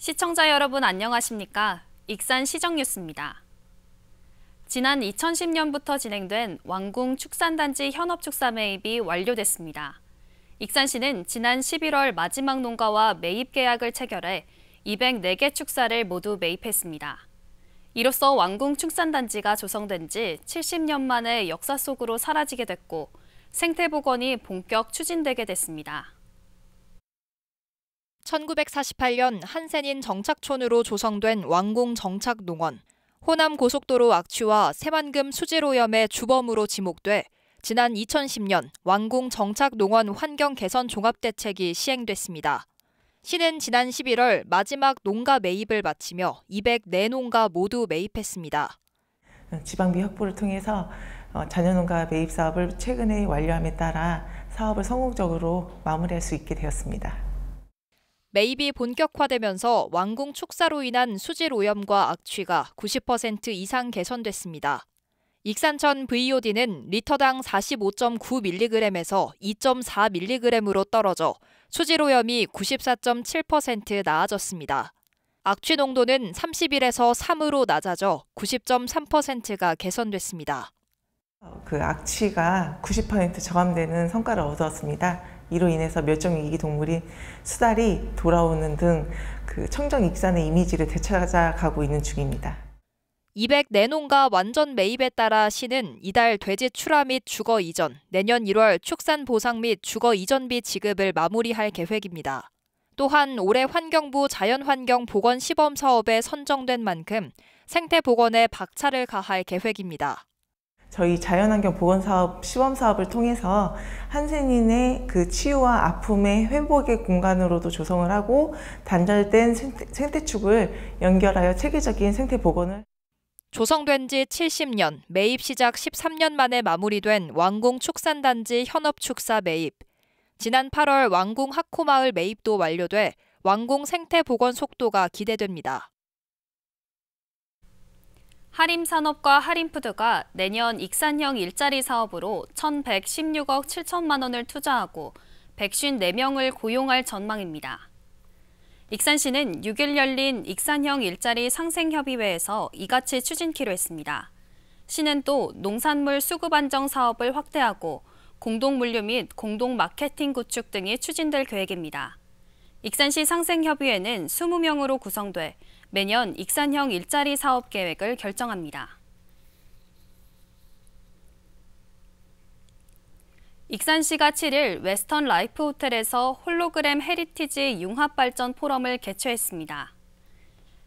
시청자 여러분 안녕하십니까? 익산 시정뉴스입니다. 지난 2010년부터 진행된 왕궁 축산단지 현업축사 매입이 완료됐습니다. 익산시는 지난 11월 마지막 농가와 매입 계약을 체결해 204개 축사를 모두 매입했습니다. 이로써 왕궁 축산단지가 조성된 지 70년 만에 역사 속으로 사라지게 됐고 생태복원이 본격 추진되게 됐습니다. 1948년 한센인 정착촌으로 조성된 왕궁 정착농원. 호남 고속도로 악취와 새만금 수질오염의 주범으로 지목돼 지난 2010년 왕궁 정착농원 환경 개선 종합대책이 시행됐습니다. 시는 지난 11월 마지막 농가 매입을 마치며 204농가 모두 매입했습니다. 지방비 확보를 통해서 자녀농가 매입 사업을 최근에 완료함에 따라 사업을 성공적으로 마무리할 수 있게 되었습니다. 매입이 본격화되면서 왕궁 축사로 인한 수질 오염과 악취가 90% 이상 개선됐습니다. 익산천 VOD는 리터당 45.9mg에서 2.4mg으로 떨어져 수질 오염이 94.7% 나아졌습니다. 악취 농도는 31에서 3으로 낮아져 90.3%가 개선됐습니다. 그 악취가 90% 저감되는 성과를 얻었습니다. 이로 인해서 멸종위기 동물인 수달이 돌아오는 등 그 청정 익산의 이미지를 되찾아가고 있는 중입니다. 204농가 완전 매입에 따라 시는 이달 돼지 출하 및 주거 이전, 내년 1월 축산 보상 및 주거 이전비 지급을 마무리할 계획입니다. 또한 올해 환경부 자연환경 보건 시범 사업에 선정된 만큼 생태 보건에 박차를 가할 계획입니다. 저희 자연환경 보건사업 시범사업을 통해서 한센인의 그 치유와 아픔의 회복의 공간으로도 조성을 하고 단절된 생태축을 연결하여 체계적인 생태복원을 조성된 지 70년, 매입 시작 13년 만에 마무리된 왕궁 축산단지 현업축사 매입. 지난 8월 왕궁 하코마을 매입도 완료돼 왕궁 생태복원 속도가 기대됩니다. 하림산업과 하림푸드가 내년 익산형 일자리 사업으로 1,116억 7천만 원을 투자하고 154명을 고용할 전망입니다. 익산시는 6일 열린 익산형 일자리 상생협의회에서 이같이 추진키로 했습니다. 시는 또 농산물 수급 안정 사업을 확대하고 공동물류 및 공동마케팅 구축 등이 추진될 계획입니다. 익산시 상생협의회는 20명으로 구성돼 매년 익산형 일자리 사업 계획을 결정합니다. 익산시가 7일 웨스턴 라이프 호텔에서 홀로그램 헤리티지 융합발전 포럼을 개최했습니다.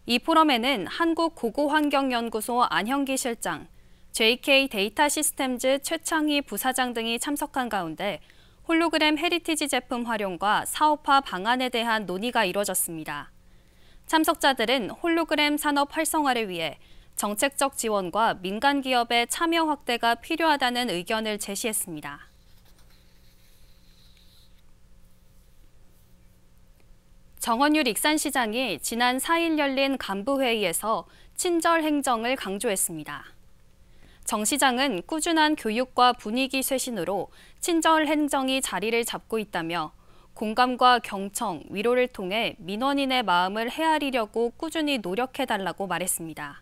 이 포럼에는 한국고고환경연구소 안형기 실장, JK 데이터 시스템즈 최창희 부사장 등이 참석한 가운데 홀로그램 헤리티지 제품 활용과 사업화 방안에 대한 논의가 이뤄졌습니다. 참석자들은 홀로그램 산업 활성화를 위해 정책적 지원과 민간 기업의 참여 확대가 필요하다는 의견을 제시했습니다. 정원율 익산시장이 지난 4일 열린 간부회의에서 친절 행정을 강조했습니다. 정 시장은 꾸준한 교육과 분위기 쇄신으로 친절 행정이 자리를 잡고 있다며 공감과 경청, 위로를 통해 민원인의 마음을 헤아리려고 꾸준히 노력해달라고 말했습니다.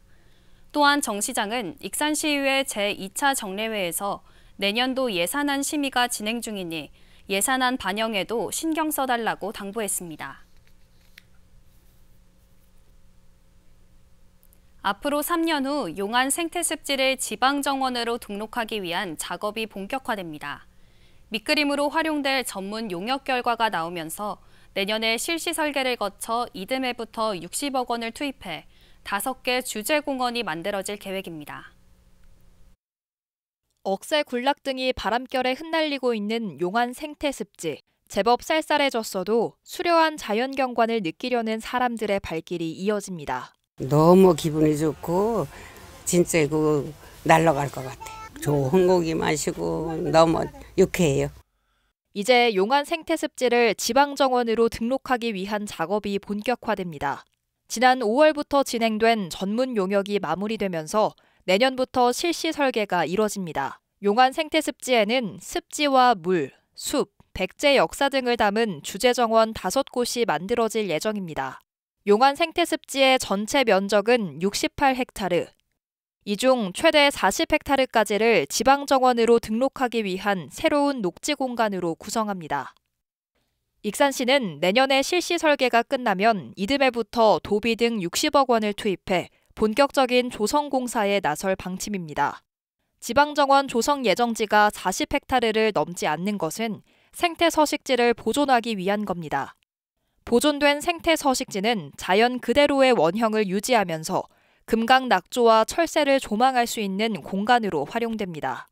또한 정 시장은 익산시의회 제2차 정례회에서 내년도 예산안 심의가 진행 중이니 예산안 반영에도 신경 써달라고 당부했습니다. 앞으로 3년 후 용안 생태습지를 지방정원으로 등록하기 위한 작업이 본격화됩니다. 밑그림으로 활용될 전문 용역 결과가 나오면서 내년에 실시 설계를 거쳐 이듬해부터 60억 원을 투입해 5개 주제공원이 만들어질 계획입니다. 억새 군락 등이 바람결에 흩날리고 있는 용안 생태습지. 제법 쌀쌀해졌어도 수려한 자연경관을 느끼려는 사람들의 발길이 이어집니다. 너무 기분이 좋고 진짜 날아갈 것 같아. 좋은 고기 마시고 너무 유쾌해요. 이제 용안 생태습지를 지방정원으로 등록하기 위한 작업이 본격화됩니다. 지난 5월부터 진행된 전문 용역이 마무리되면서 내년부터 실시 설계가 이뤄집니다. 용안 생태습지에는 습지와 물, 숲, 백제 역사 등을 담은 주제정원 5곳이 만들어질 예정입니다. 용안 생태습지의 전체 면적은 68헥타르. 이 중 최대 40헥타르까지를 지방정원으로 등록하기 위한 새로운 녹지 공간으로 구성합니다. 익산시는 내년에 실시 설계가 끝나면 이듬해부터 도비 등 60억 원을 투입해 본격적인 조성 공사에 나설 방침입니다. 지방정원 조성 예정지가 40헥타르를 넘지 않는 것은 생태 서식지를 보존하기 위한 겁니다. 보존된 생태 서식지는 자연 그대로의 원형을 유지하면서 금강 낙조와 철새를 조망할 수 있는 공간으로 활용됩니다.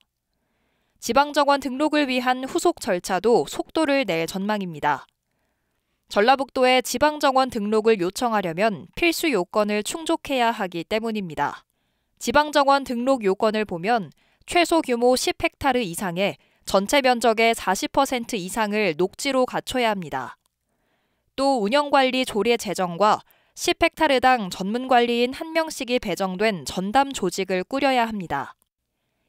지방정원 등록을 위한 후속 절차도 속도를 낼 전망입니다. 전라북도에 지방정원 등록을 요청하려면 필수 요건을 충족해야 하기 때문입니다. 지방정원 등록 요건을 보면 최소 규모 10헥타르 이상의 전체 면적의 40% 이상을 녹지로 갖춰야 합니다. 또 운영관리 조례 제정과 10헥타르당 전문관리인 1명씩이 배정된 전담 조직을 꾸려야 합니다.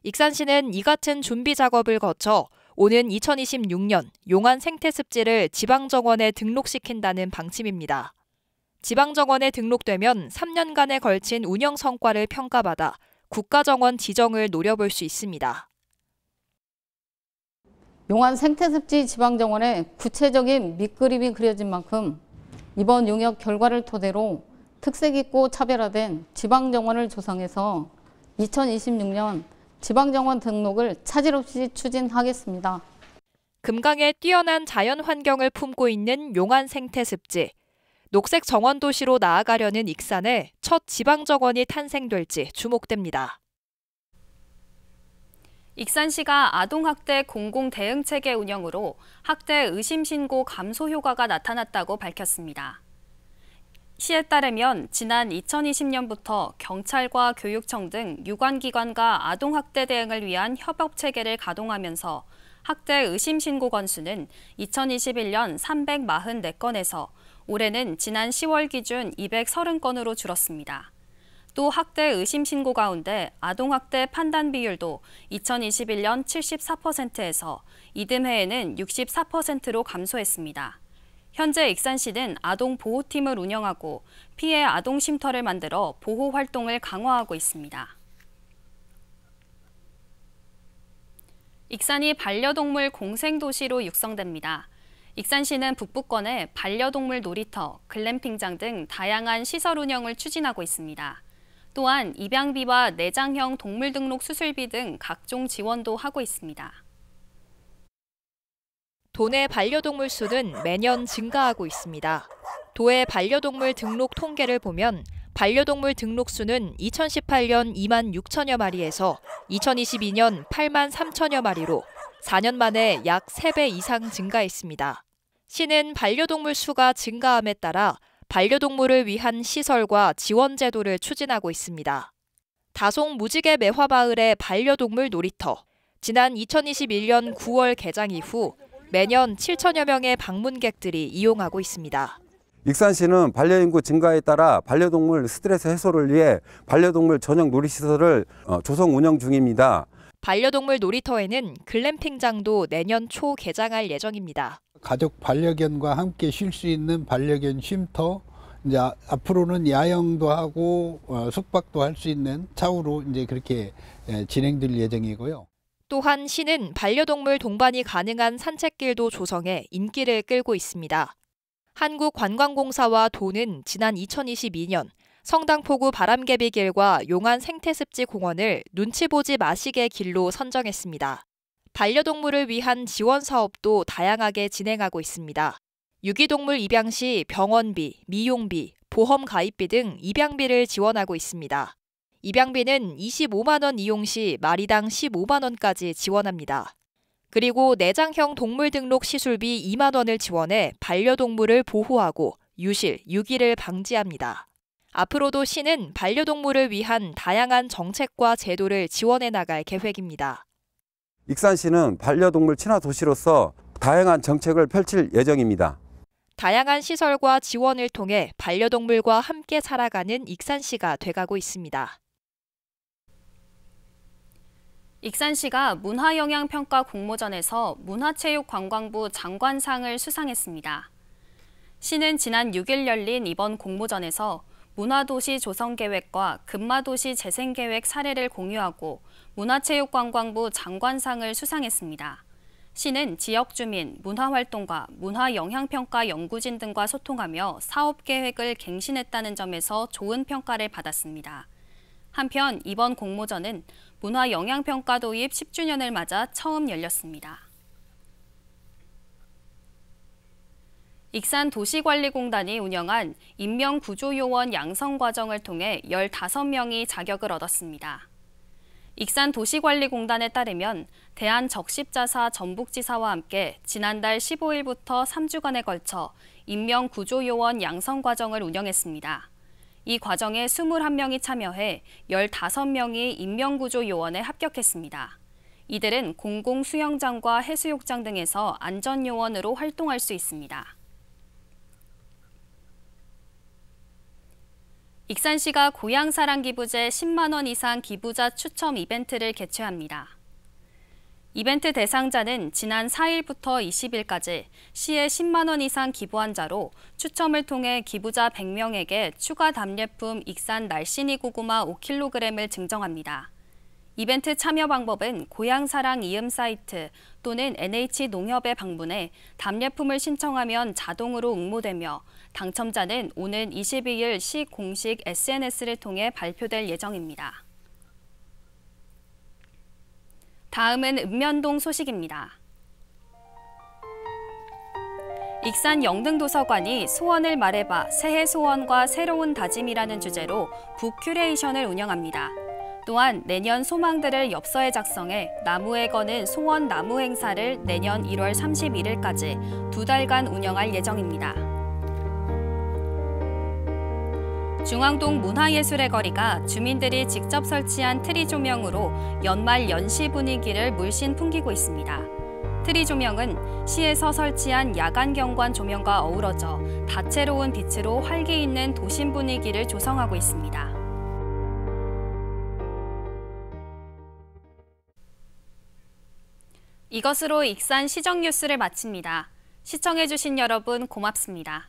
익산시는 이 같은 준비 작업을 거쳐 오는 2026년 용안 생태습지를 지방정원에 등록시킨다는 방침입니다. 지방정원에 등록되면 3년간에 걸친 운영 성과를 평가받아 국가정원 지정을 노려볼 수 있습니다. 용안 생태습지 지방정원에 구체적인 밑그림이 그려진 만큼 이번 용역 결과를 토대로 특색 있고 차별화된 지방정원을 조성해서 2026년 지방정원 등록을 차질 없이 추진하겠습니다. 금강의 뛰어난 자연 환경을 품고 있는 용안 생태습지. 녹색 정원 도시로 나아가려는 익산에 첫 지방정원이 탄생될지 주목됩니다. 익산시가 아동학대 공공대응체계 운영으로 학대 의심신고 감소 효과가 나타났다고 밝혔습니다. 시에 따르면 지난 2020년부터 경찰과 교육청 등 유관기관과 아동학대 대응을 위한 협업체계를 가동하면서 학대 의심신고 건수는 2021년 344건에서 올해는 지난 10월 기준 230건으로 줄었습니다. 또 학대 의심 신고 가운데 아동학대 판단 비율도 2021년 74%에서 이듬해에는 64%로 감소했습니다. 현재 익산시는 아동보호팀을 운영하고 피해 아동 쉼터를 만들어 보호 활동을 강화하고 있습니다. 익산이 반려동물 공생도시로 육성됩니다. 익산시는 북부권에 반려동물 놀이터, 글램핑장 등 다양한 시설 운영을 추진하고 있습니다. 또한 입양비와 내장형 동물 등록 수술비 등 각종 지원도 하고 있습니다. 도내 반려동물 수는 매년 증가하고 있습니다. 도의 반려동물 등록 통계를 보면 반려동물 등록 수는 2018년 2만 6천여 마리에서 2022년 8만 3천여 마리로 4년 만에 약 3배 이상 증가했습니다. 시는 반려동물 수가 증가함에 따라 반려동물을 위한 시설과 지원 제도를 추진하고 있습니다. 다송 무지개 매화마을의 반려동물 놀이터. 지난 2021년 9월 개장 이후 매년 7천여 명의 방문객들이 이용하고 있습니다. 익산시는 반려인구 증가에 따라 반려동물 스트레스 해소를 위해 반려동물 전용 놀이시설을 조성 운영 중입니다. 반려동물 놀이터에는 글램핑장도 내년 초 개장할 예정입니다. 가족 반려견과 함께 쉴 수 있는 반려견 쉼터, 이제 앞으로는 야영도 하고 숙박도 할 수 있는 차후로 이제 그렇게 진행될 예정이고요. 또한 시는 반려동물 동반이 가능한 산책길도 조성해 인기를 끌고 있습니다. 한국관광공사와 도는 지난 2022년 성당포구 바람개비길과 용안 생태습지 공원을 눈치 보지 마시게 길로 선정했습니다. 반려동물을 위한 지원 사업도 다양하게 진행하고 있습니다. 유기동물 입양 시 병원비, 미용비, 보험 가입비 등 입양비를 지원하고 있습니다. 입양비는 25만 원 이용 시 마리당 15만 원까지 지원합니다. 그리고 내장형 동물 등록 시술비 2만 원을 지원해 반려동물을 보호하고 유실, 유기를 방지합니다. 앞으로도 시는 반려동물을 위한 다양한 정책과 제도를 지원해 나갈 계획입니다. 익산시는 반려동물 친화 도시로서 다양한 정책을 펼칠 예정입니다. 다양한 시설과 지원을 통해 반려동물과 함께 살아가는 익산시가 돼가고 있습니다. 익산시가 문화영향평가 공모전에서 문화체육관광부 장관상을 수상했습니다. 시는 지난 6일 열린 이번 공모전에서 문화도시 조성계획과 금마도시 재생계획 사례를 공유하고 문화체육관광부 장관상을 수상했습니다. 시는 지역 주민, 문화활동가, 문화영향평가 연구진 등과 소통하며 사업계획을 갱신했다는 점에서 좋은 평가를 받았습니다. 한편 이번 공모전은 문화영향평가 도입 10주년을 맞아 처음 열렸습니다. 익산도시관리공단이 운영한 임명구조요원 양성과정을 통해 15명이 자격을 얻었습니다. 익산도시관리공단에 따르면 대한적십자사 전북지사와 함께 지난달 15일부터 3주간에 걸쳐 임명구조요원 양성과정을 운영했습니다. 이 과정에 21명이 참여해 15명이 임명구조요원에 합격했습니다. 이들은 공공수영장과 해수욕장 등에서 안전요원으로 활동할 수 있습니다. 익산시가 고향사랑기부제 10만 원 이상 기부자 추첨 이벤트를 개최합니다. 이벤트 대상자는 지난 4일부터 20일까지 시에 10만 원 이상 기부한 자로 추첨을 통해 기부자 100명에게 추가 답례품 익산 날씬이 고구마 5kg을 증정합니다. 이벤트 참여 방법은 고향사랑 이음 사이트 또는 NH농협에 방문해 답례품을 신청하면 자동으로 응모되며 당첨자는 오는 22일 시 공식 SNS를 통해 발표될 예정입니다. 다음은 읍면동 소식입니다. 익산 영등도서관이 소원을 말해봐 새해 소원과 새로운 다짐이라는 주제로 북 큐레이션을 운영합니다. 또한 내년 소망들을 엽서에 작성해 나무에 거는 소원 나무 행사를 내년 1월 31일까지 2달간 운영할 예정입니다. 중앙동 문화예술의 거리가 주민들이 직접 설치한 트리 조명으로 연말 연시 분위기를 물씬 풍기고 있습니다. 트리 조명은 시에서 설치한 야간 경관 조명과 어우러져 다채로운 빛으로 활기 있는 도심 분위기를 조성하고 있습니다. 이것으로 익산 시정 뉴스를 마칩니다. 시청해주신 여러분 고맙습니다.